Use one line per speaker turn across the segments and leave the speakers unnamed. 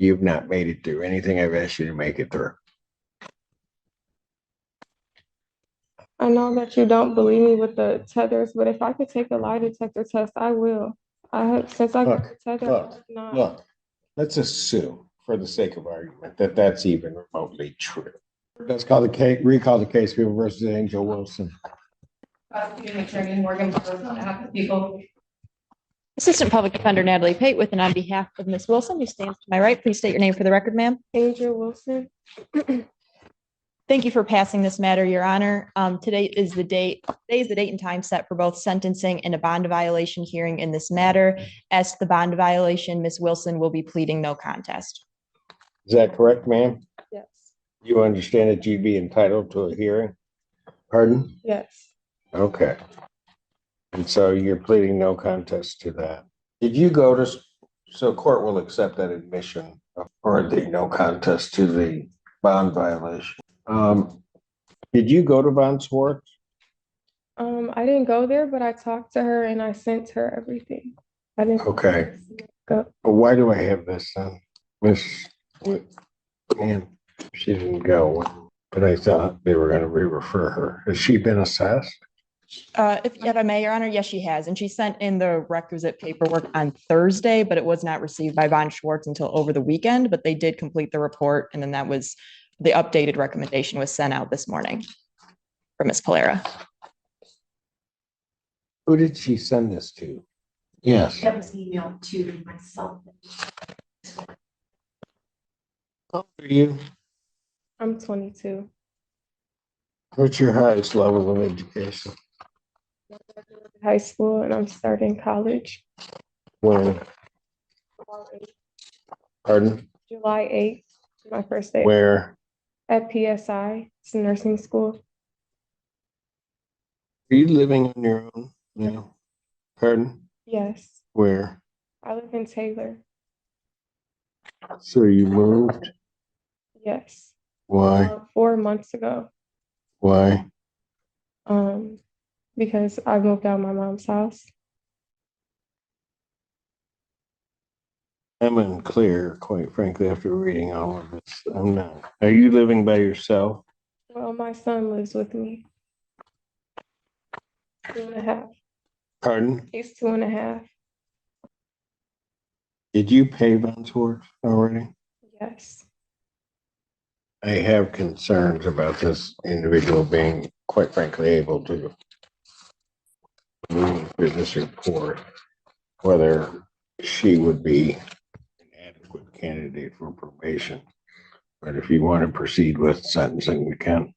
You've not made it through anything I've asked you to make it through.
I know that you don't believe me with the tethers, but if I could take a lie detector test, I will. I have since I got the tether, I have not.
Look, let's assume for the sake of argument that that's even remotely true. Let's call the case, recall the case people versus Angel Wilson.
Assistant Public Defender Natalie Pate with and on behalf of Ms. Wilson, who stands to my right, please state your name for the record, ma'am.
Angel Wilson.
Thank you for passing this matter, Your Honor. Today is the date and time set for both sentencing and a bond violation hearing in this matter. As to the bond violation, Ms. Wilson will be pleading no contest.
Is that correct, ma'am?
Yes.
You understand that you'd be entitled to a hearing? Pardon?
Yes.
Okay. And so you're pleading no contest to that. Did you go to, so court will accept that admission or the no contest to the bond violation. Did you go to Von Swartz?
I didn't go there, but I talked to her and I sent her everything. I didn't
Okay.
go.
Well, why do I have this then? Man, she didn't go, but I thought they were going to re-refer her. Has she been assessed?
If I may, Your Honor, yes, she has. And she sent in the requisite paperwork on Thursday, but it was not received by Von Schwartz until over the weekend, but they did complete the report. And then that was the updated recommendation was sent out this morning for Ms. Polera.
Who did she send this to? Yes.
That was emailed to myself.
How old are you?
I'm 22.
What's your highest level of education?
High school and I'm starting college.
When? Pardon?
July 8th, my first day.
Where?
At PSI, it's a nursing school.
Are you living on your own now? Pardon?
Yes.
Where?
I live in Taylor.
So you moved?
Yes.
Why?
4 months ago.
Why?
Because I moved out of my mom's house.
I'm unclear, quite frankly, after reading all of this. I'm not. Are you living by yourself?
Well, my son lives with me. 2.5.
Pardon?
He's 2.5.
Did you pay Von Swartz already?
Yes.
I have concerns about this individual being, quite frankly, able to read through this report, whether she would be an adequate candidate for probation. But if you want to proceed with sentencing, we can.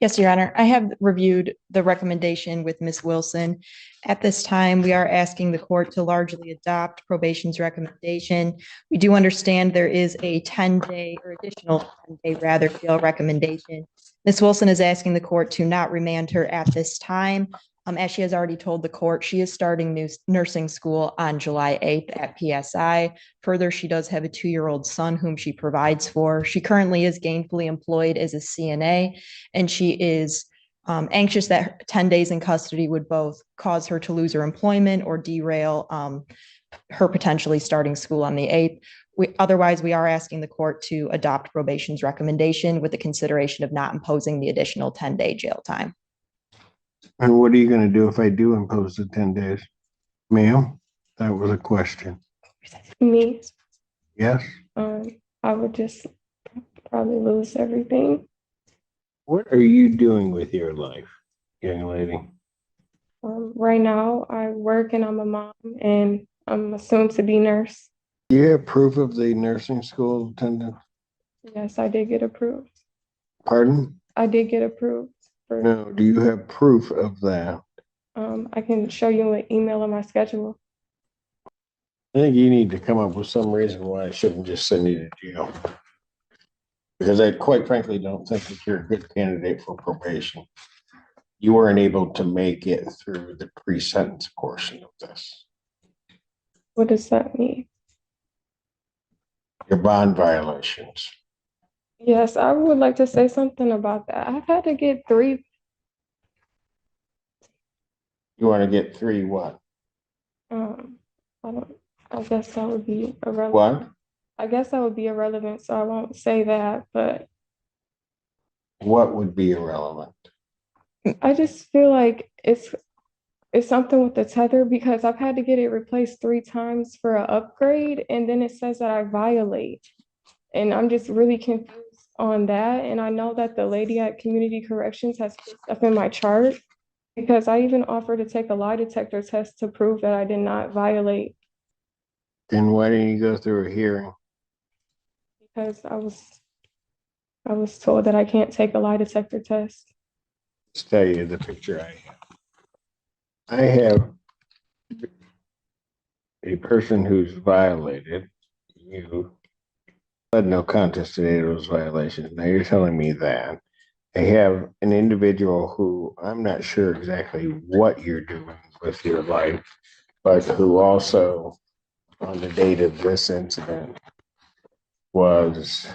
Yes, Your Honor. I have reviewed the recommendation with Ms. Wilson. At this time, we are asking the court to largely adopt probation's recommendation. We do understand there is a 10-day or additional 10-day rather jail recommendation. Ms. Wilson is asking the court to not remand her at this time. As she has already told the court, she is starting nursing school on July 8th at PSI. Further, she does have a 2-year-old son whom she provides for. She currently is gainfully employed as a CNA, and she is anxious that 10 days in custody would both cause her to lose her employment or derail her potentially starting school on the 8th. Otherwise, we are asking the court to adopt probation's recommendation with the consideration of not imposing the additional 10-day jail time.
And what are you going to do if I do impose the 10 days? Ma'am, that was a question.
Me,
Yes?
I would just probably lose everything.
What are you doing with your life, young lady?
Right now, I work and I'm a mom and I'm a soon-to-be nurse.
Do you have proof of the nursing school attendance?
Yes, I did get approved.
Pardon?
I did get approved.
No, do you have proof of that?
I can show you an email of my schedule.
I think you need to come up with some reason why I shouldn't just send you to jail. Because I quite frankly don't think that you're a good candidate for probation. You weren't able to make it through the pre-sentence portion of this.
What does that mean?
Your bond violations.
Yes, I would like to say something about that. I've had to get 3.
You want to get 3 what?
I guess that would be irrelevant.
What?
I guess that would be irrelevant, so I won't say that, but
What would be irrelevant?
I just feel like it's something with the tether because I've had to get it replaced 3 times for an upgrade, and then it says that I violate. And I'm just really confused on that. And I know that the lady at Community Corrections has put stuff in my chart because I even offered to take a lie detector test to prove that I did not violate
Then why didn't you go through a hearing?
because I was told that I can't take a lie detector test.
Let's tell you the picture I have. I have a person who's violated. You had no contest today to those violations. Now you're telling me that. I have an individual who I'm not sure exactly what you're doing with your life, but who also, on the date of this incident, was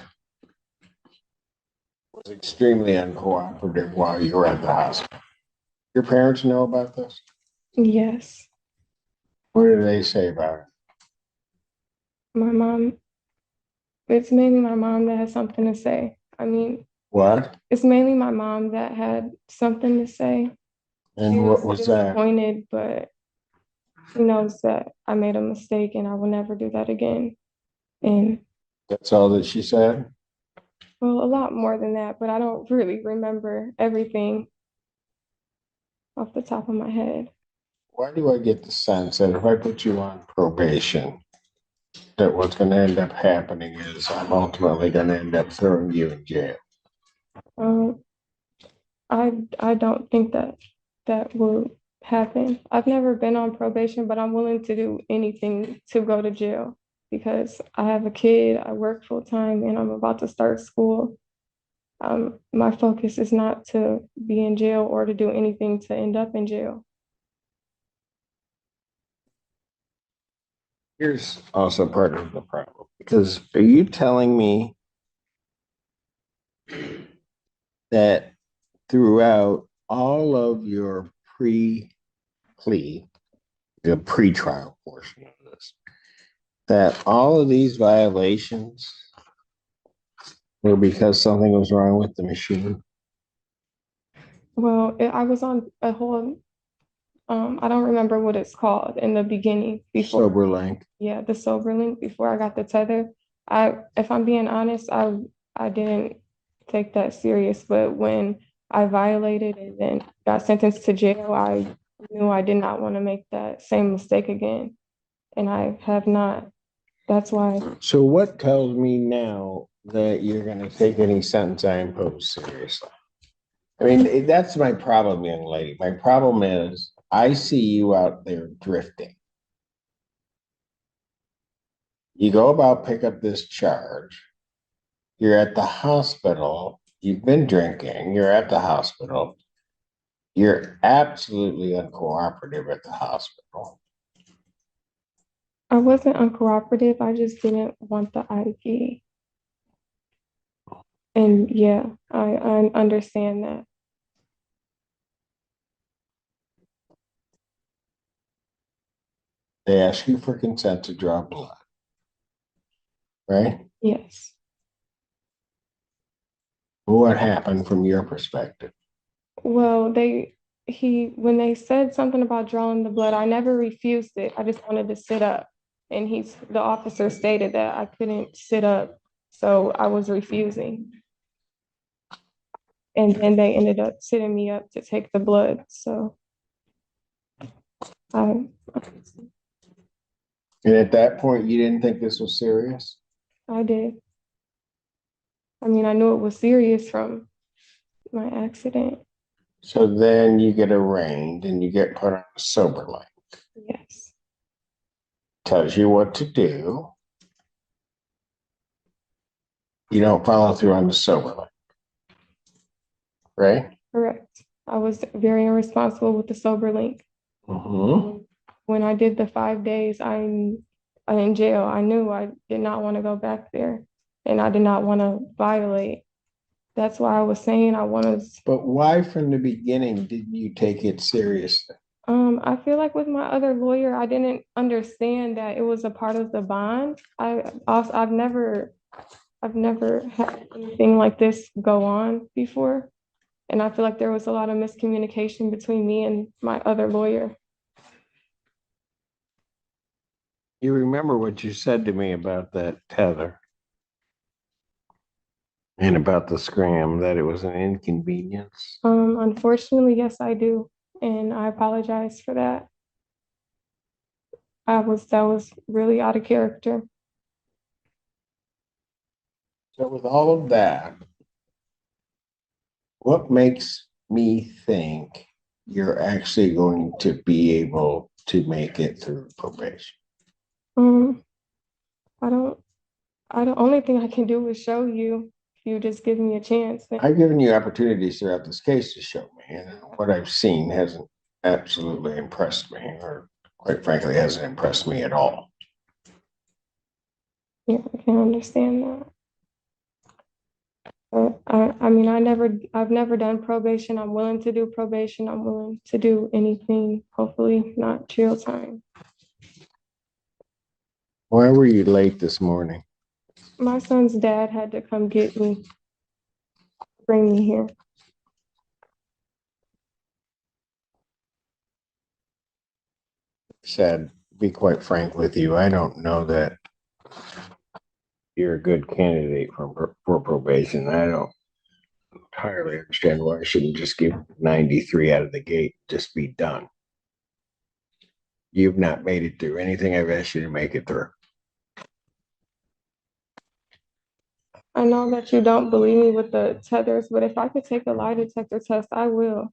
extremely uncooperative while you were at the hospital. Your parents know about this?
Yes,
What do they say about it?
my mom, it's mainly my mom that has something to say. I mean,
What?
it's mainly my mom that had something to say. She
And what was that?
disappointed, but she knows that I made a mistake and I will never do that again. And
That's all that she said?
well, a lot more than that, but I don't really remember everything off the top of my head.
Why do I get the sense that if I put you on probation, that what's going to end up happening is I'm ultimately going to end up throwing you in jail?
Um, I don't think that that will happen. I've never been on probation, but I'm willing to do anything to go to jail because I have a kid, I work full time, and I'm about to start school. My focus is not to be in jail or to do anything to end up in jail.
Here's also part of the problem, because are you telling me that throughout all of your pre-plea, the pre-trial portion of this, that all of these violations were because something was wrong with the machine?
Well, I was on a whole, I don't remember what it's called in the beginning before.
Sober link.
Yeah, the sober link before I got the tether. If I'm being honest, I didn't take that serious, but when I violated and then got sentenced to jail, I knew I did not want to make that same mistake again, and I have not. That's why.
So what tells me now that you're going to take any sentence I impose seriously? I mean, that's my problem, young lady. My problem is I see you out there drifting. You go about pick up this charge. You're at the hospital. You've been drinking. You're at the hospital. You're absolutely uncooperative at the hospital.
I wasn't uncooperative. I just didn't want the IV. And yeah, I understand that.
They ask you for consent to draw blood, right?
Yes.
What happened from your perspective?
Well, when they said something about drawing the blood, I never refused it. I just wanted to sit up. And the officer stated that I couldn't sit up. So I was refusing. And then they ended up sitting me up to take the blood. So I,
And at that point, you didn't think this was serious?
I did. I mean, I knew it was serious from my accident.
So then you get arraigned and you get put on a sober line.
Yes.
Tells you what to do. You don't follow through on the sober line, right?
Correct. I was very irresponsible with the sober link.
Mm-hmm.
When I did the 5 days, I'm in jail. I knew I did not want to go back there and I did not want to violate. That's why I was saying I want to,
But why from the beginning didn't you take it seriously?
I feel like with my other lawyer, I didn't understand that it was a part of the bond. I've never had anything like this go on before. And I feel like there was a lot of miscommunication between me and my other lawyer.
You remember what you said to me about that tether and about the scram, that it was an inconvenience?
Unfortunately, yes, I do. And I apologize for that. That was really out of character.
So with all of that, what makes me think you're actually going to be able to make it through probation?
Um, I don't, the only thing I can do is show you if you just give me a chance.
I've given you opportunities throughout this case to show me, and what I've seen hasn't absolutely impressed me, or quite frankly, hasn't impressed me at all.
Yeah, I can understand that. But I mean, I've never done probation. I'm willing to do probation. I'm willing to do anything, hopefully not jail time.
Why were you late this morning?
My son's dad had to come get me, bring me here.
Said, be quite frank with you, I don't know that you're a good candidate for probation. I don't entirely understand why I shouldn't just give 93 out of the gate, just be done. You've not made it through anything I've asked you to make it through.
I know that you don't believe me with the tethers, but if I could take a lie detector test, I will.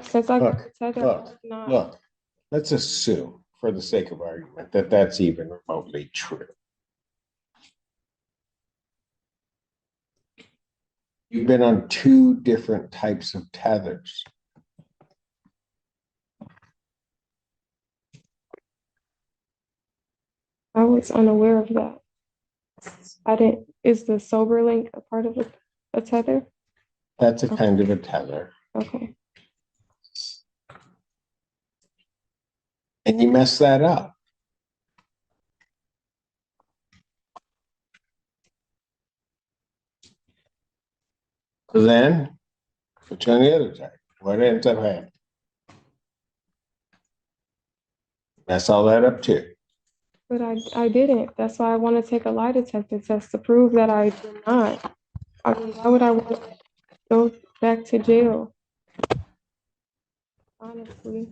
Since I got the tether, I have not.
Look, let's assume, for the sake of argument, that that's even remotely true. You've been on two different types of tethers.
I was unaware of that. Is the sober link a part of a tether?
That's a kind of a tether.
Okay.
And you mess that up. So then, put you on the other side. What ends up happening? Mess all that up too.
But I didn't. That's why I want to take a lie detector test to prove that I did not. I mean, why would I want to go back to jail? Honestly.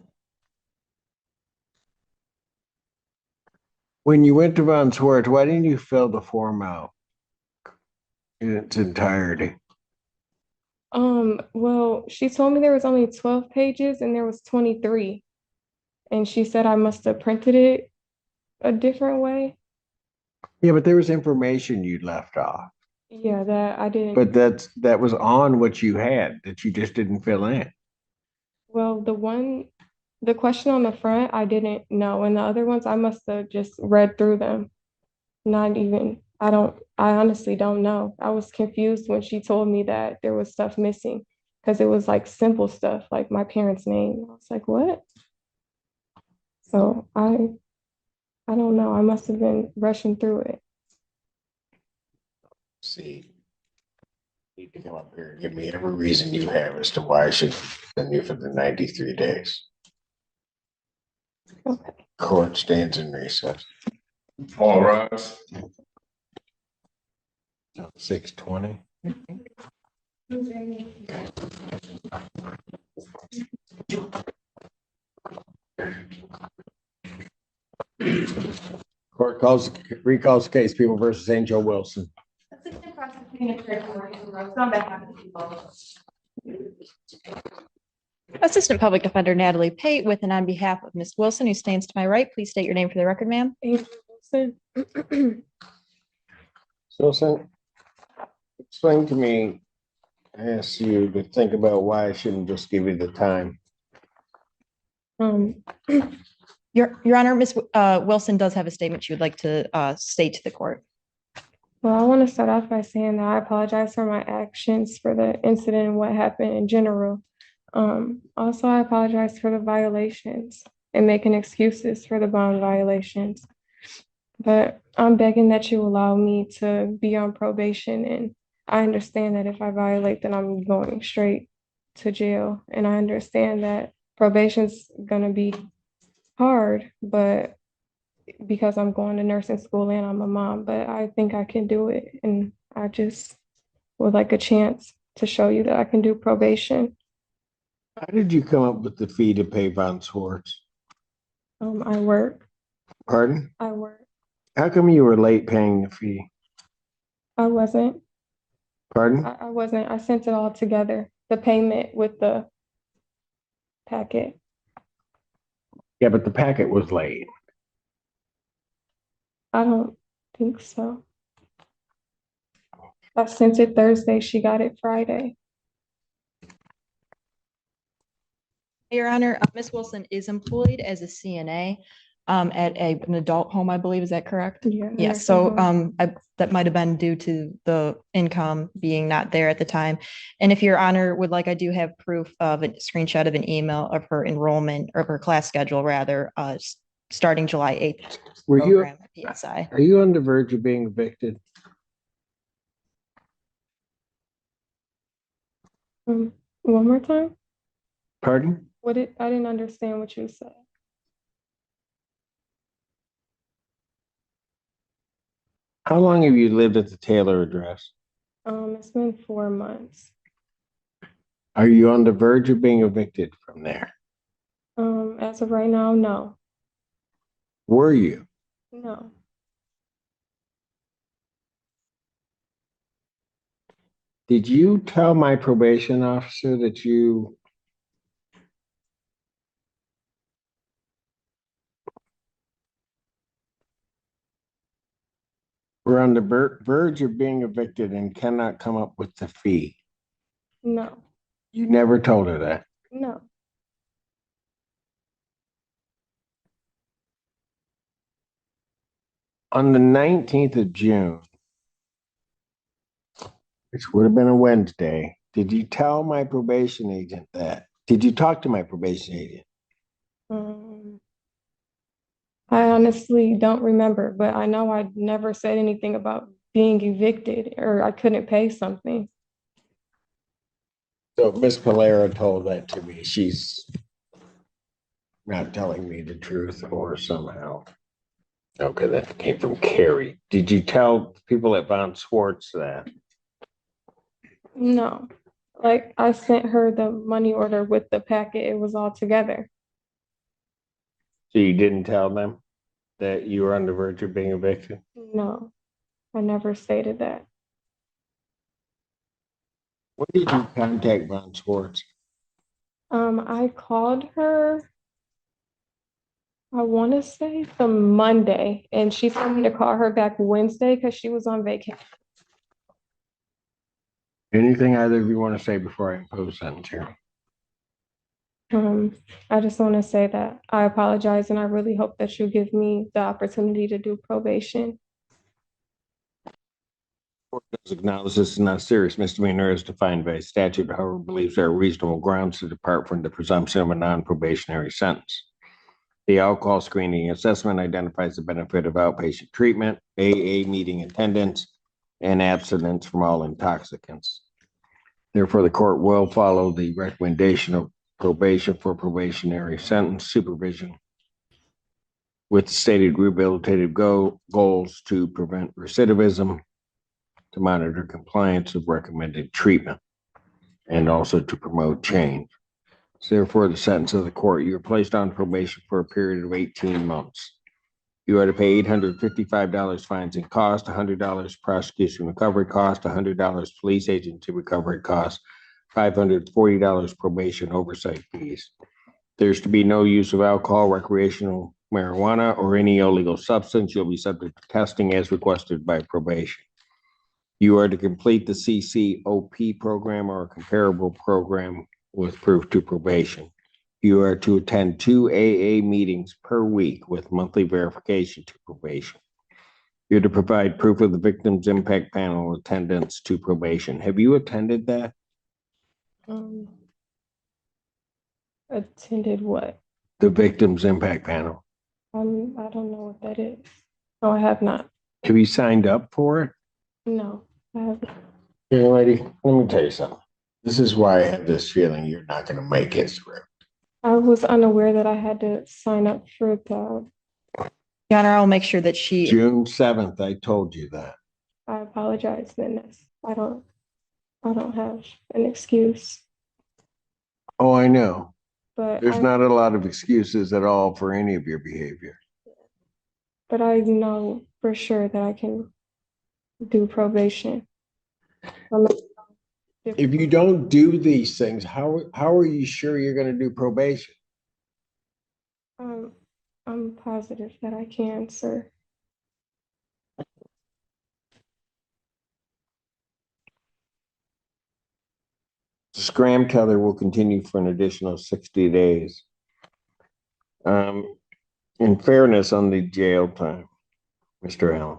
When you went to Von Swartz, why didn't you fill the form out in its entirety?
Well, she told me there was only 12 pages and there was 23. And she said I must have printed it a different way.
Yeah, but there was information you left off.
Yeah, that I didn't.
But that was on what you had that you just didn't fill in.
Well, the question on the front, I didn't know. And the other ones, I must have just read through them. Not even, I honestly don't know. I was confused when she told me that there was stuff missing because it was like simple stuff, like my parents' name. I was like, what? So I don't know. I must have been rushing through it.
See, you need to come up here and give me every reason you have as to why I should send you for the 93 days.
Okay.
Court stands in recess.
All rise.
6:20. Court recalls the case, People versus Angel Wilson.
Assistant Public Defender Natalie Pate with and on behalf of Ms. Wilson, who stands to my right, please state your name for the record, ma'am.
Angel Wilson.
So, explain to me, I asked you to think about why I shouldn't just give you the time.
Your Honor, Ms. Wilson does have a statement she would like to state to the court.
Well, I want to start off by saying that I apologize for my actions for the incident and what happened in general. Also, I apologize for the violations and making excuses for the bond violations. But I'm begging that you allow me to be on probation, and I understand that if I violate, then I'm going straight to jail. And I understand that probation's gonna be hard, but because I'm going to nursing school and I'm a mom, but I think I can do it. And I just would like a chance to show you that I can do probation.
How did you come up with the fee to pay Von Swartz?
I work,
Pardon?
I work.
How come you were late paying the fee?
I wasn't,
Pardon?
I wasn't, I sent it all together, the payment with the packet.
Yeah, but the packet was late.
I don't think so. I sent it Thursday, she got it Friday.
Your Honor, Ms. Wilson is employed as a CNA at an adult home, I believe. Is that correct?
Yeah. the
Yes,
nursing
so
home.
that might have been due to the income being not there at the time. And if Your Honor would like, I do have proof of a screenshot of an email of her enrollment or her class schedule rather, starting July 8th.
Were you,
program at PSI.
are you on the verge of being evicted?
One more time?
Pardon?
I didn't understand what you said.
How long have you lived at the Taylor address?
It's been 4 months.
Are you on the verge of being evicted from there?
As of right now, no,
Were you?
no.
Did you tell my probation officer that you were on the verge of being evicted and cannot come up with the fee?
No,
You never told her that.
no.
On the 19th of June, which would have been a Wednesday, did you tell my probation agent that? Did you talk to my probation agent?
Um, I honestly don't remember, but I know I never said anything about being evicted or I couldn't pay something.
So Miss Palera told that to me. She's not telling me the truth or somehow. Okay, that came from Carrie. Did you tell people at Von Swartz that?
No, like I sent her the money order with the packet. It was all together.
So you didn't tell them that you were on the verge of being evicted?
No, I never stated that.
When did you contact Von Swartz?
I called her, I want to say the Monday, and she told me to call her back Wednesday because she was on vacation.
Anything either of you want to say before I impose sentence here?
I just want to say that I apologize and I really hope that you give me the opportunity to do probation.
Court does acknowledge this is not a serious misdemeanor as defined by statute, however, believes there are reasonable grounds to depart from the presumption of a non-probationary sentence. The alcohol screening assessment identifies the benefit of outpatient treatment, AA meeting attendance, and abstinence from all intoxicants. Therefore, the court will follow the recommendation of probation for probationary sentence supervision with stated rehabilitative goals to prevent recidivism, to monitor compliance of recommended treatment, and also to promote change. So therefore, the sentence of the court, you are placed on probation for a period of 18 months. You are to pay $855 fines and cost, $100 prosecution recovery cost, $100 police agency recovery cost, $540 probation oversight fees. There's to be no use of alcohol, recreational marijuana, or any illegal substance. You'll be subject to testing as requested by probation. You are to complete the CCOP program or a comparable program with proof to probation. You are to attend 2 AA meetings per week with monthly verification to probation. You're to provide proof of the victim's impact panel attendance to probation. Have you attended that?
Um, Attended what?
The Victims Impact Panel.
I don't know what that is. No, I have not.
Have you signed up for it?
No, I haven't.
Young lady, let me tell you something. This is why I have this feeling you're not gonna make it through.
I was unaware that I had to sign up for the,
Your Honor, I'll make sure that she,
June 7th, I told you that.
I apologize, then I don't have an excuse,
Oh, I know.
but
There's not a lot of excuses at all for any of your behavior.
but I know for sure that I can do probation.
If you don't do these things, how are you sure you're gonna do probation?
I'm positive that I can, sir.
The scram tether will continue for an additional 60 days. In fairness on the jail time, Mr. Allen,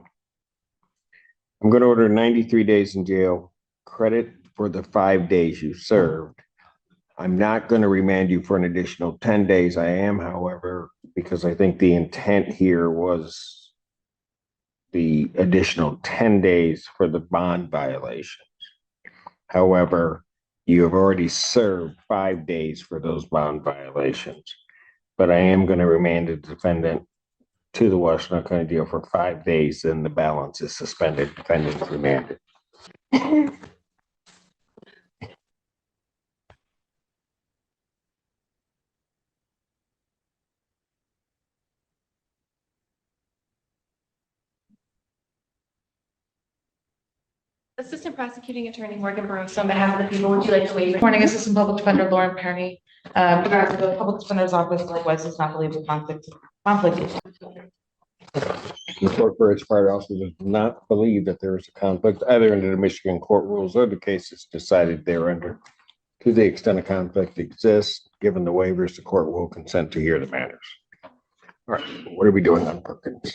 I'm going to order 93 days in jail, credit for the 5 days you served. I'm not going to remand you for an additional 10 days. I am, however, because I think the intent here was the additional 10 days for the bond violations. However, you have already served 5 days for those bond violations, but I am going to remand the defendant to the Washington County Jail for 5 days, and the balance is suspended. Defendant is remanded.
Assistant Prosecuting Attorney Morgan Burrows, on behalf of the people, would you like to waive?
Good morning, Assistant Public Defender Lauren Kearney. The Public Defender's Office likewise does not believe the conflict.
The court, for its part, also does not believe that there is a conflict either under the Michigan court rules or the cases decided thereunder. To the extent a conflict exists, given the waivers, the court will consent to hear the matters. All right, what are we doing on Perkins?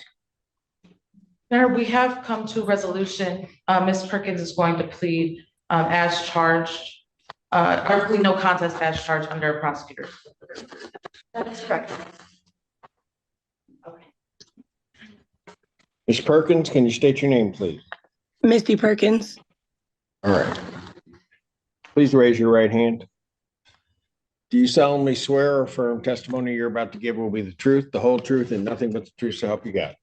Mayor, we have come to a resolution. Ms. Perkins is going to plead as charged, or plead no contest as charged under a prosecutor.
That is correct.
Ms. Perkins, can you state your name, please?
Misty Perkins.
All right. Please raise your right hand. Do you solemnly swear or affirm testimony you're about to give will be the truth, the whole truth, and nothing but the truth, so help you God?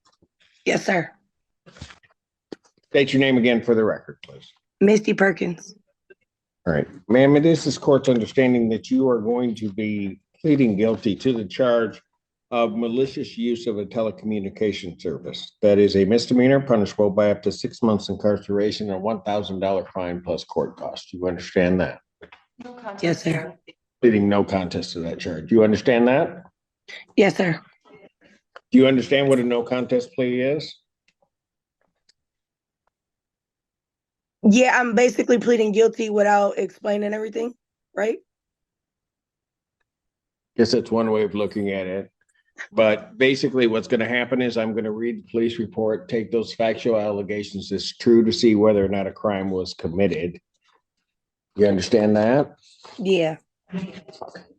Yes, sir.
State your name again for the record, please.
Misty Perkins.
All right, ma'am, it is this court's understanding that you are going to be pleading guilty to the charge of malicious use of a telecommunication service. That is a misdemeanor punishable by up to 6 months incarceration and $1,000 fine plus court costs. You understand that?
No contest.
Yes, sir.
Pleading no contest to that charge. You understand that?
Yes, sir.
Do you understand what a no contest plea is?
Yeah, I'm basically pleading guilty without explaining everything, right?
Guess that's one way of looking at it. But basically what's going to happen is I'm going to read the police report, take those factual allegations as true to see whether or not a crime was committed. You understand that?
Yeah.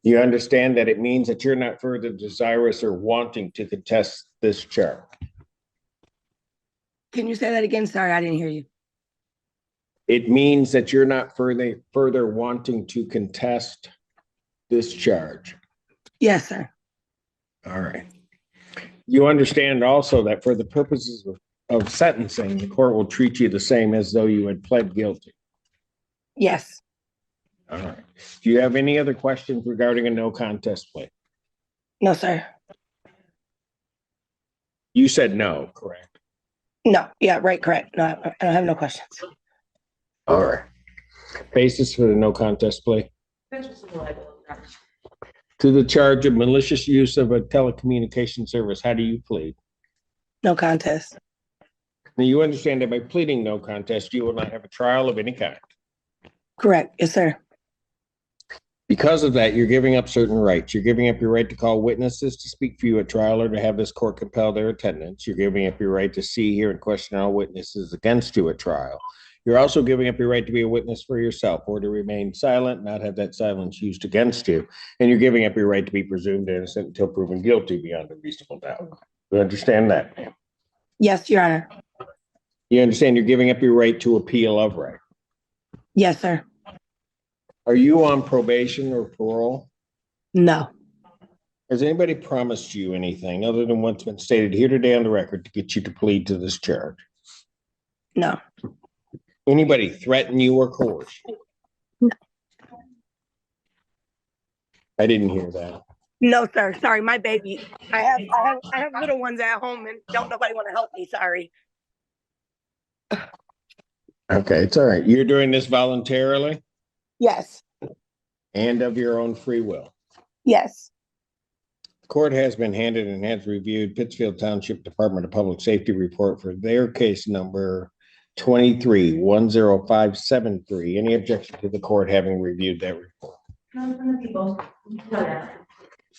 You understand that it means that you're not further desirous or wanting to contest this charge.
Can you say that again? Sorry, I didn't hear you.
It means that you're not further wanting to contest this charge.
Yes, sir.
All right. You understand also that for the purposes of sentencing, the court will treat you the same as though you had pled guilty.
Yes.
All right. Do you have any other questions regarding a no contest plea?
No, sir.
You said no, correct?
No. Yeah, right, correct. No, I don't have no questions.
All right. Basis for the no contest plea? To the charge of malicious use of a telecommunication service, how do you plead?
No contest.
Now, you understand that by pleading no contest, you will not have a trial of any kind.
Correct. Yes, sir.
Because of that, you're giving up certain rights. You're giving up your right to call witnesses to speak for you at trial or to have this court compel their attendance. You're giving up your right to see, hear, and question all witnesses against you at trial. You're also giving up your right to be a witness for yourself or to remain silent, not have that silence used against you. And you're giving up your right to be presumed innocent until proven guilty beyond a reasonable doubt. You understand that, ma'am?
Yes, Your Honor.
You understand you're giving up your right to appeal of right.
Yes, sir.
Are you on probation or parole?
No.
Has anybody promised you anything other than what's been stated here today on the record to get you to plead to this charge?
No.
Anybody threaten you or coerce you?
No.
I didn't hear that.
No, sir. Sorry, my baby. I have little ones at home and don't nobody want to help me. Sorry.
Okay, it's all right. You're doing this voluntarily
Yes.
and of your own free will.
Yes.
The court has been handed and has reviewed Pittsfield Township Department of Public Safety report for their case number 23-10573. Any objection to the court having reviewed that report?
None from the people.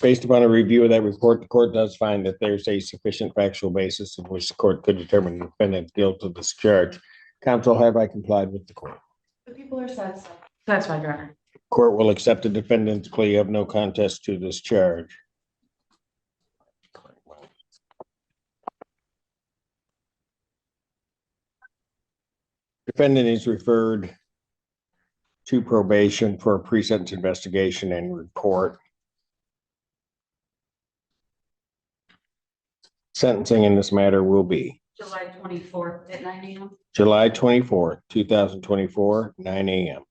Based upon a review of that report, the court does find that there's a sufficient factual basis in which the court could determine the defendant's guilt of this charge. Counsel, have I complied with the court?
The people are satisfied.
Satisfied, Your Honor.
Court will accept the defendant's plea of no contest to this charge. Defendant is referred to probation for a pre-sentence investigation and report. Sentencing in this matter will be
July 24th at 9 a.m.
July 24th, 2024, 9 a.m.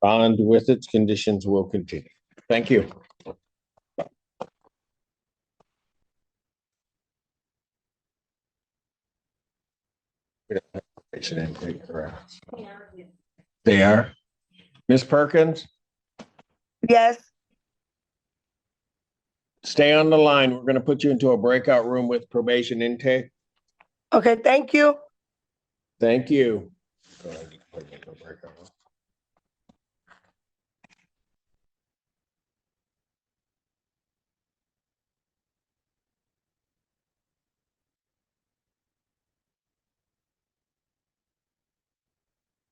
Bond with its conditions will continue. Thank you. They are. Ms. Perkins,
Yes.
stay on the line. We're going to put you into a breakout room with probation intake.
Okay. Thank you.
Thank you. Go ahead, you can put me into a breakout room.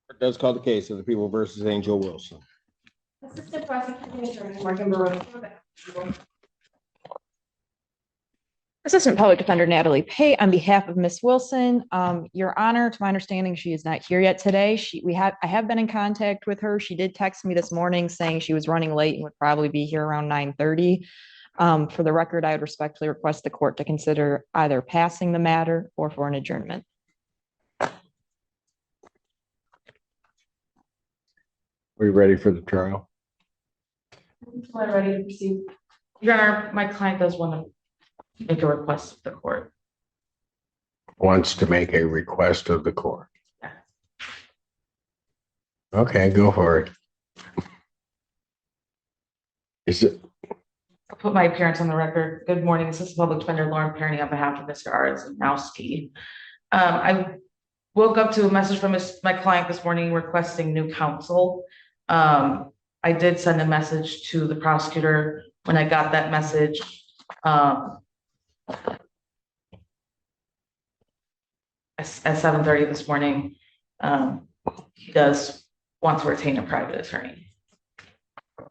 It does call the case of the people versus Angel Wilson.
Assistant Prosecuting Attorney Morgan Barone.
Assistant Public Defender Natalie Pay on behalf of Ms. Wilson. Your Honor, to my understanding, she is not here yet today. I have been in contact with her. She did text me this morning saying she was running late and would probably be here around 9:30. For the record, I would respectfully request the court to consider either passing the matter or for an adjournment.
We ready for the trial?
We're ready to proceed.
Your Honor, my client does want to make a request of the court.
Wants to make a request of the court. Okay, go for it. Is it?
I'll put my appearance on the record. Good morning, Assistant Public Defender Lauren Perny on behalf of Mr. Arzanowski. I woke up to a message from my client this morning requesting new counsel. I did send a message to the prosecutor when I got that message. At 7:30 this morning, he does want to retain a private attorney.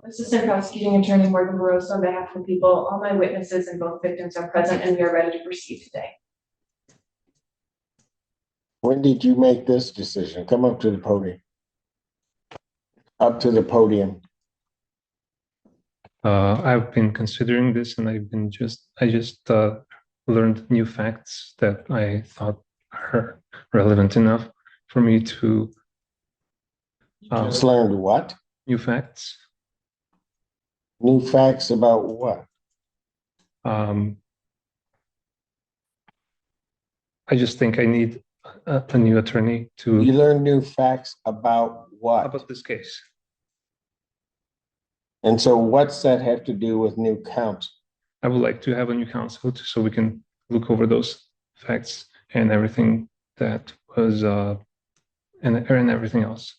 Assistant Prosecuting Attorney Morgan Barone on behalf of the people. All my witnesses and both victims are present and we are ready to proceed today.
When did you make this decision? Come up to the podium. Up to the podium.
I've been considering this, and I just learned new facts that I thought are relevant enough for me to.
Just learned what?
New facts.
New facts about what?
I just think I need a new attorney to.
You learned new facts about what?
About this case.
And so what's that have to do with new counsel?
I would like to have a new counsel so we can look over those facts and everything that was and everything else.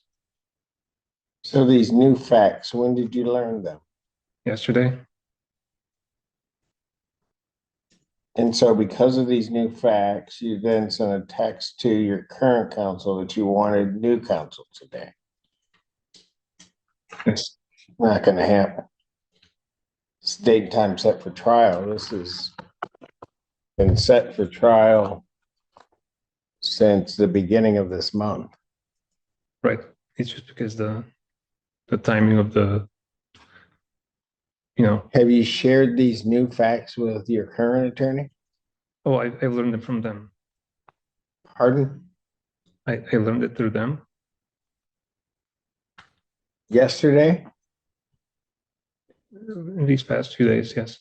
So these new facts, when did you learn them?
Yesterday.
And so because of these new facts, you then sent a text to your current counsel that you wanted new counsel today.
Yes.
Not gonna happen. It's date and time set for trial. This has been set for trial since the beginning of this month.
Right. It's just because the timing of the,
Have you shared these new facts with your current attorney?
oh, I learned it from them.
Pardon?
I learned it through them.
Yesterday?
In these past few days, yes.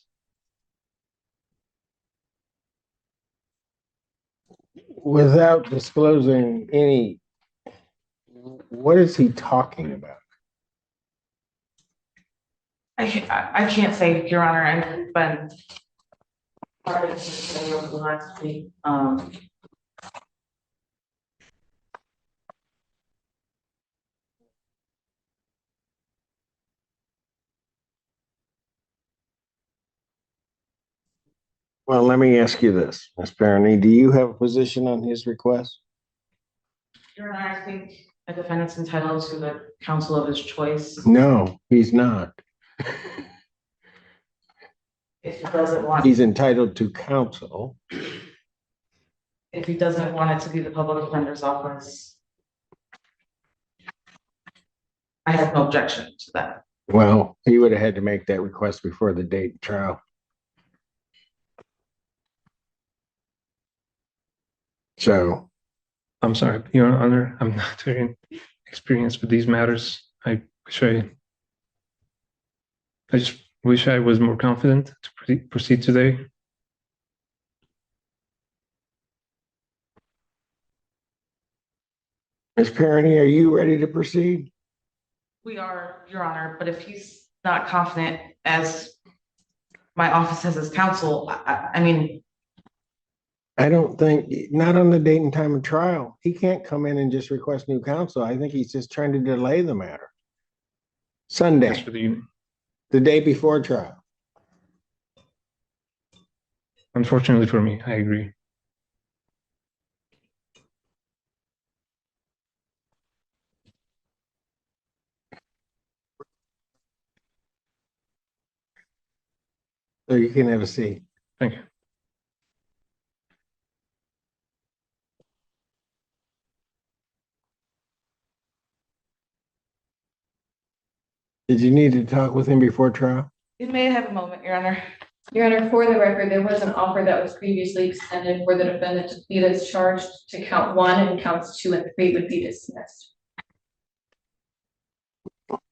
Without disclosing any, what is he talking about?
I can't say, Your Honor, I've been part of this over the last week.
Well, let me ask you this, Ms. Barney, do you have a position on his request?
Your Honor, I think a defendant's entitled to the counsel of his choice.
No, he's not.
If he doesn't want,
He's entitled to counsel.
if he doesn't want it to be the public defender's office, I have no objection to that.
Well, he would have had to make that request before the date of trial. So,
I'm sorry, Your Honor, I'm not very experienced with these matters. I just wish I was more confident to proceed today.
Ms. Parity, are you ready to proceed?
We are, Your Honor, but if he's not confident as my office has his counsel, I mean,
I don't think, not on the date and time of trial. He can't come in and just request new counsel. I think he's just trying to delay the matter.
Just
Sunday,
for the evening.
the day before trial.
Unfortunately for me, I agree.
So you can have a seat.
Thank you.
Did you need to talk with him before trial?
you may have a moment, Your Honor.
Your Honor, for the record, there was an offer that was previously extended for the defendant to plead as charged to count 1 and counts 2 and 3 would be dismissed.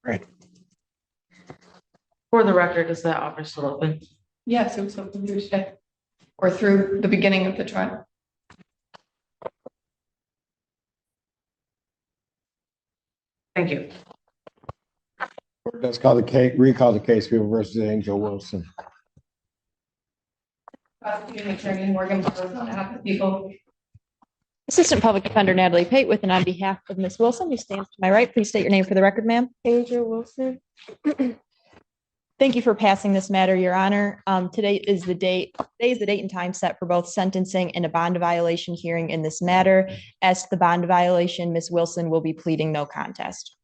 Right.
For the record, is that offer still open?
Yes, it was open through today or through the beginning of the trial.
Thank you.
Let's call the case, recall the case People versus Angel Wilson.
Prosecuting Attorney Morgan Burroughs on behalf of the people.
Assistant Public Defender Natalie Pate with and on behalf of Ms. Wilson, who stands to my right. Please state your name for the record, ma'am.
Angel Wilson.
Thank you for passing this matter, Your Honor. Today is the date and time set for both sentencing and a bond violation hearing in this matter. As to the bond violation, Ms. Wilson will be pleading no contest.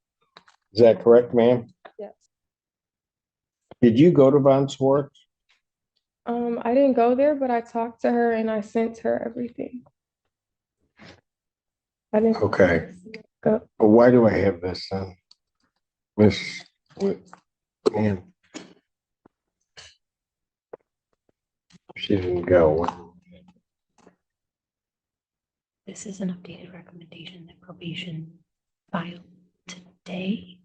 Is that correct, ma'am?
Yes.
Did you go to Von Swartz?
I didn't go there, but I talked to her and I sent her everything. I didn't
Okay.
go.
Why do I have this? Miss, man. She didn't go.
This is an updated recommendation that probation filed today.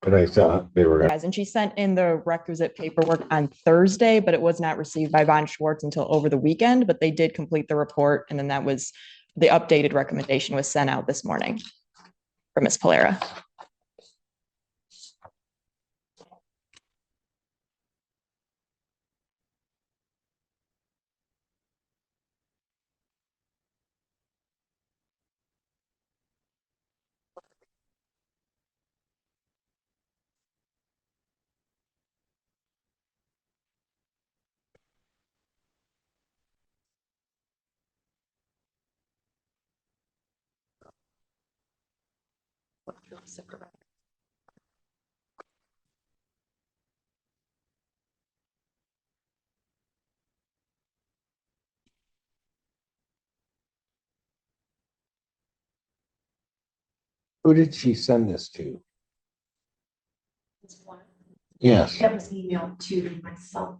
But I thought they were.
And she sent in the requisite paperwork on Thursday, but it was not received by Von Schwartz until over the weekend, but they did complete the report. And then that was the updated recommendation was sent out this morning for Ms. Polera.
Who did she send this to? Yes.
That was emailed to myself.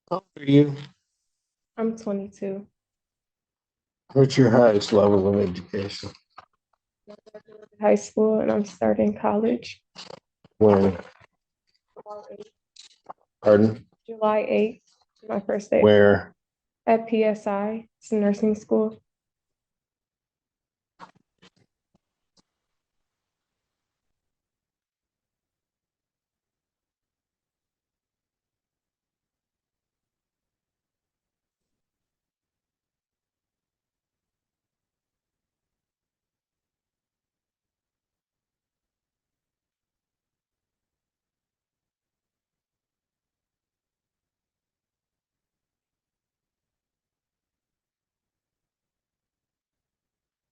How old are you?
I'm 22.
What's your highest level of education?
High school and I'm starting college.
When? Pardon?
July 8th, my first day
Where?
at PSI. It's a nursing school.